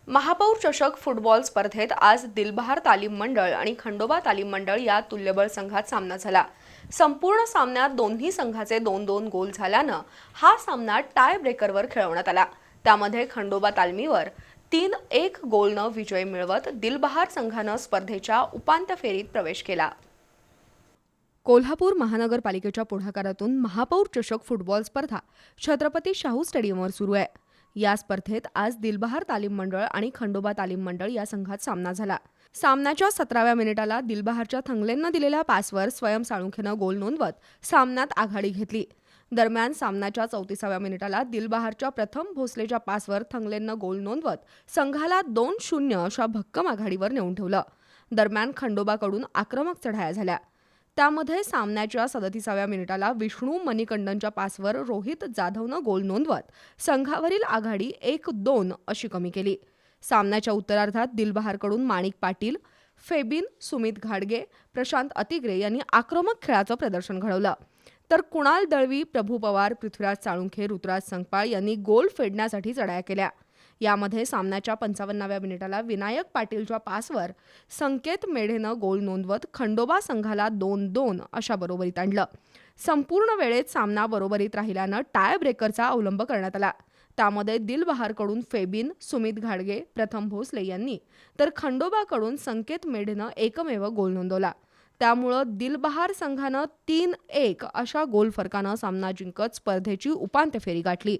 महापौर चषक फुटबॉल स्पर्धेत आज दिलबहार तालीम मंडळ आणि खंडोबा तालीम मंडळ या तुल्यबळ संघात सामना झाला। संपूर्ण सामन्यात दोन्ही संघाचे 2-2 गोल झाल्यानं हा सामना टाय ब्रेकरवर खेळवण्यात आला। त्यामध्ये खंडोबा तालमीवर 3-1 गोलनं विजय मिळवत दिलबहार संघानं स्पर्धेच्या उपांत्य फेरीत प्रवेश केला। कोल्हापूर महानगरपालिकेच्या पुढाकारातून महापौर चषक फुटबॉल स्पर्धा छत्रपती शाहू स्टेडियमवर सुरू आहे। या स्पर्धेत आज दिलबहार तालीम मंडळ आणि खंडोबा तालीम मंडळ या संघात सामना झाला। सामन्याच्या 17व्या मिनिटाला दिलबहारच्या थंगलेंनं दिलेल्या पासवर स्वयं साळुंखेनं गोल नोंदवत सामन्यात आघाडी घेतली। दरम्यान सामन्याच्या 34व्या मिनिटाला दिलबहारच्या प्रथम भोसलेच्या पासवर थंगलेंनं गोल नोंदवत संघाला 2-0 अशा भक्कम आघाडीवर नेऊन ठेवलं। दरम्यान खंडोबाकडून आक्रमक चढाया झाल्या। त्यामध्ये सामन्याच्या 37व्या मिनिटाला विष्णू मणिकंडनच्या पासवर रोहित जाधवनं गोल नोंदवत संघावरील आघाडी 1-2 अशी कमी केली। सामन्याच्या उत्तरार्धात दिलबहारकडून माणिक पाटील, फेबिन, सुमित घाडगे, प्रशांत अतिग्रे यांनी आक्रमक खेळाचं प्रदर्शन घडवलं, तर कुणाल दळवी, प्रभू पवार, पृथ्वीराज साळुंखे, ऋतुराज संकपाळ यांनी गोल फेडण्यासाठी चढाया केल्या। यामध्ये सामन्याच्या 55व्या मिनिटाला विनायक पाटीलच्या पासवर संकेत मेढेनं गोल नोंदवत खंडोबा संघाला 2-2 अशा बरोबरीत आणलं। संपूर्ण वेळेत सामना बरोबरीत राहिल्यानं टाय ब्रेकरचा अवलंब करण्यात आला। त्यामध्ये दिलबहारकडून फेबिन, सुमित घाडगे, प्रथम भोसले यांनी तर खंडोबाकडून संकेत मेढेनं एकमेव गोल नोंदवला। त्यामुळं दिलबहार संघानं 3-1 अशा गोल फरकानं सामना जिंकत स्पर्धेची उपांत्य फेरी गाठली।